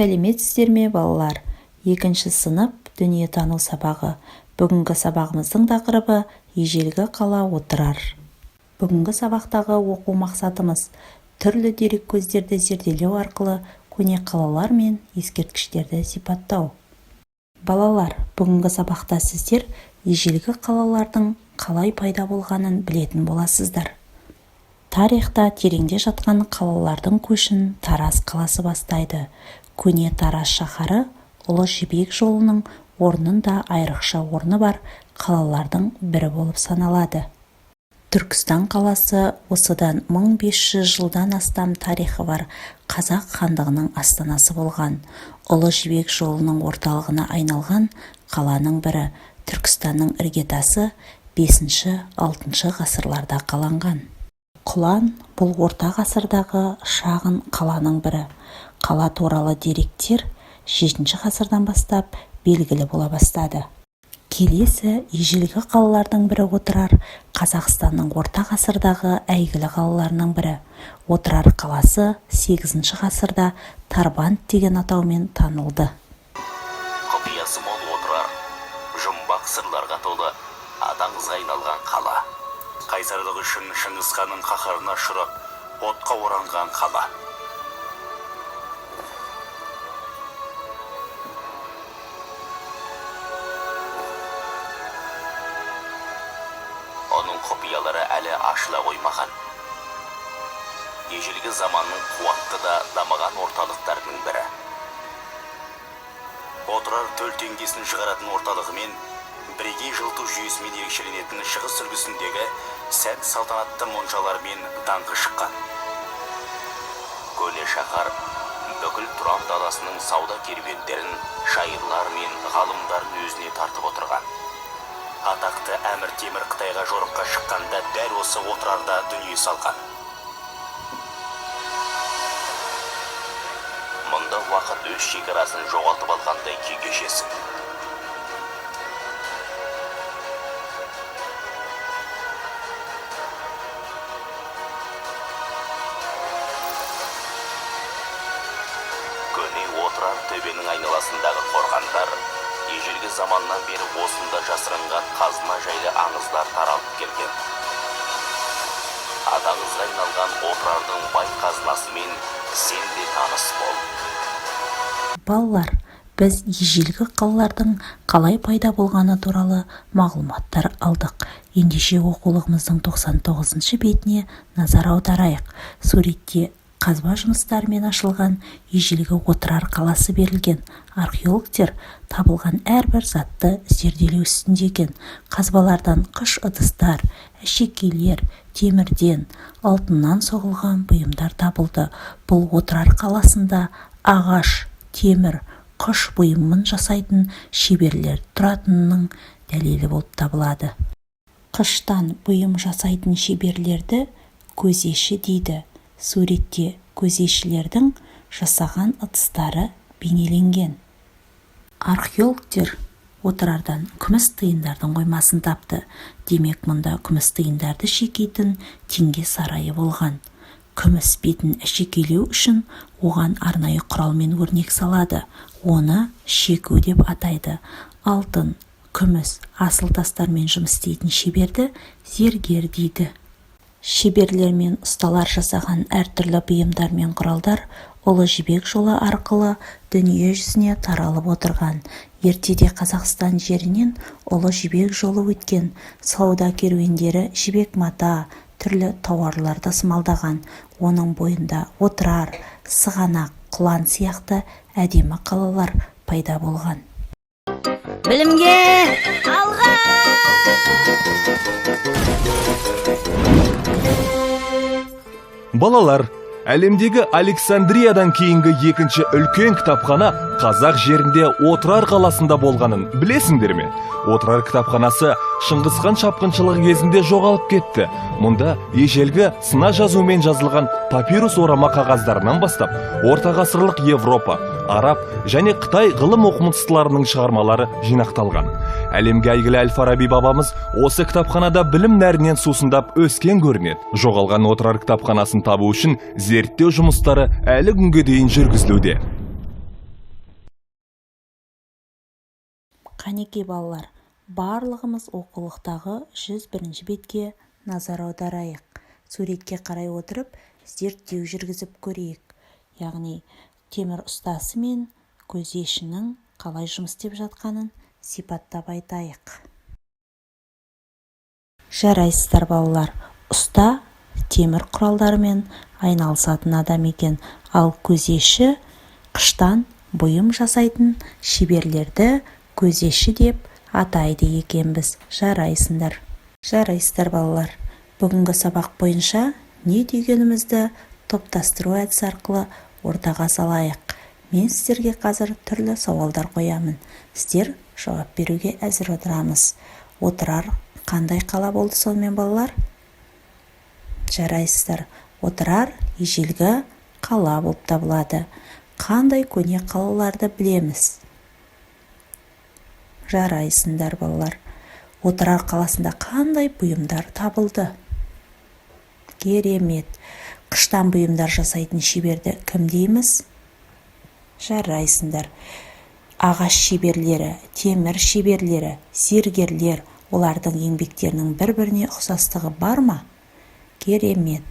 Сәлеметсіздер ме, балалар? Екінші сынып дүниетану сабағы. Бүгінгі сабағымыздың тақырыбы ежелгі қала отырар. Бүгінгі сабақтағы оқу мақсатымыз түрлі дерек көздерді зерделеу арқылы көне қалалар мен ескерткіштерді сипаттау. Балалар, бүгінгі сабақта сіздер ежелгі қалалардың қалай пайда болғанын білетін боласыздар. Тарихта тереңде жатқан қалалардың көшін Тараз қаласы бастайды. Көне Тараз шаһары Ұлы Жібек жолының орнында айрықша орны бар қалалардың бірі болып саналады. Түркістан қаласы осыдан 1500 жылдан астам тарихы бар Қазақ хандығының астанасы болған. Ұлы Жібек жолының орталығына айналған қаланың бірі. Түркістанның іргетасы 5-6 ғасырларда қаланған. Құлан бұл орта ғасырдағы шағын қаланың бірі. Қала туралы деректер 7 ғасырдан бастап белгілі бола бастады. Келесі ежелгі қалалардың бірі отырар, Қазақстанның орта ғасырдағы әйгілі қалаларының бірі. Отырар қаласы 8 ғасырда Тарбант деген атаумен танылды. Құпиясы мол отырар, жұмбақ сырларға толы аңызға айналған қала. Қайсарлығы үшін Шыңғыс ханның қаһарына ұшырап, отқа оранған қала. Оның құпиялары әлі ашыла қоймаған. Ежелгі заманның қуатты да дамыған орталықтарының бірі. Отырар төл теңгесін шығаратын орталығымен бірегей жылыту жүйесімен ерекшеленетін шығыс үлгісіндегі сән салтанатты моншалармен даңқы шыққан. Көне шаһар бүкіл Тұран даласының сауда керуендерін, шайырлар мен ғалымдарын өзіне тартып отырған. Атақты Әмір Темір Қытайға жорыққа шыққанда дәл осы отырарда дүние салған. Мұнда уақыт өз шекарасын жоғалтып алғандай күй кешесің. Көне отырар төбенің айналасындағы қорғандар ежелгі заманнан бері осында жасырынған қазына жайлы аңыздар таралып келген. Аңызға айналған отырардың бай қазынасымен сен де таныс бол. Балалар, біз ежелгі қалалардың қалай пайда болғаны туралы мағлұматтар алдық. Ендеше оқулығымыздың 99 бетіне назар аударайық. Суретте қазба жұмыстарымен ашылған ежелгі отырар қаласы берілген. Археологтер табылған әрбір затты зерделеу үстінде екен. Қазбалардан қыш ыдыстар, әшекейлер, темірден, алтыннан соғылған бұйымдар табылды. Бұл отырар қаласында ағаш, темір, қыш бұйымын жасайтын шеберлер тұратынының дәлелі болып табылады. Қыштан бұйым жасайтын шеберлерді көзеші дейді. Суретте көзешілердің жасаған ыдыстары бейнеленген. Археологтер отырардан күміс тиындардың қоймасын тапты. Демек, мұнда күміс тиындарды шекейтін теңге сарайы болған. Күміс бетін әшекейлеу үшін оған арнайы құралмен өрнек салады. Оны шеку деп атайды. Алтын, күміс, асыл тастармен жұмыс істейтін шеберді зергер дейді. Шеберлер мен ұсталар жасаған әртүрлі бұйымдар мен құралдар Ұлы Жібек жолы арқылы дүние жүзіне таралып отырған. Ертеде Қазақстан жерінен Ұлы Жібек жолы өткен. Сауда керуендері жібек мата, түрлі тауарлар тасымалдаған. Оның бойында отырар, сығанақ, құлан сияқты әдемі қалалар пайда болған. Білімге алға! Балалар, әлемдегі Александриядан кейінгі екінші үлкен кітапхана қазақ жерінде Отырар қаласында болғанын білесіңдер ме? Отырар кітапханасы Шыңғыс хан шапқыншылығы кезінде жоғалып кетті. Мұнда ежелгі сына жазумен жазылған папирус орама қағаздарынан бастап, орта ғасырлық Европа, Араб және Қытай ғылым оқымыстыларының шығармалары жинақталған. Әлемге әйгілі Әл-Фараби бабамыз осы кітапханада білім нәрінен сусындап өскен көрінеді. Жоғалған Отырар кітапханасын табу үшін зерттеу жұмыстары әлі күнге дейін жүргізілуде. Қанекей балалар, барлығымыз оқулықтағы 101 бетке назар аударайық. Суретке қарай отырып, зерттеу жүргізіп көрейік. Яғни, темір ұстасы мен көзешінің қалай жұмыс істеп жатқанын сипаттап айтайық. Жарайсыздар балалар, ұста темір құралдарымен айналысатын адам екен, ал көзеші қыштан бұйым жасайтын шеберлерді көзеші деп атайды екенбіз. Жарайсыңдар. Жарайсыздар балалар. Бүгінгі сабақ бойынша не түйгенімізді топтастыру әдісі арқылы ортаға салайық. Мен сіздерге қазір түрлі сауалдар қоямын. Сіздер жауап беруге әзір отырамыз. Отырар қандай қала болды сонымен балалар? Жарайсыздар. Отырар ежелгі қала болып табылады. Қандай көне қалаларды білеміз? Жарайсыңдар балалар. Отырар қаласында қандай бұйымдар табылды? Керемет. Қыштан бұйымдар жасайтын шеберді кім дейміз? Жарайсыңдар. Ағаш шеберлері, темір шеберлері, зергерлер, олардың еңбектерінің бір-біріне ұқсастығы бар ма? Керемет.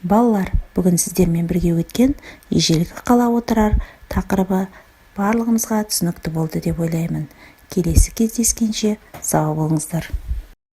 Балалар, бүгін сіздермен бірге өткен ежелгі қала Отырар тақырыбы барлығымызға түсінікті болды деп ойлаймын. Келесі кездескенше сау болыңыздар.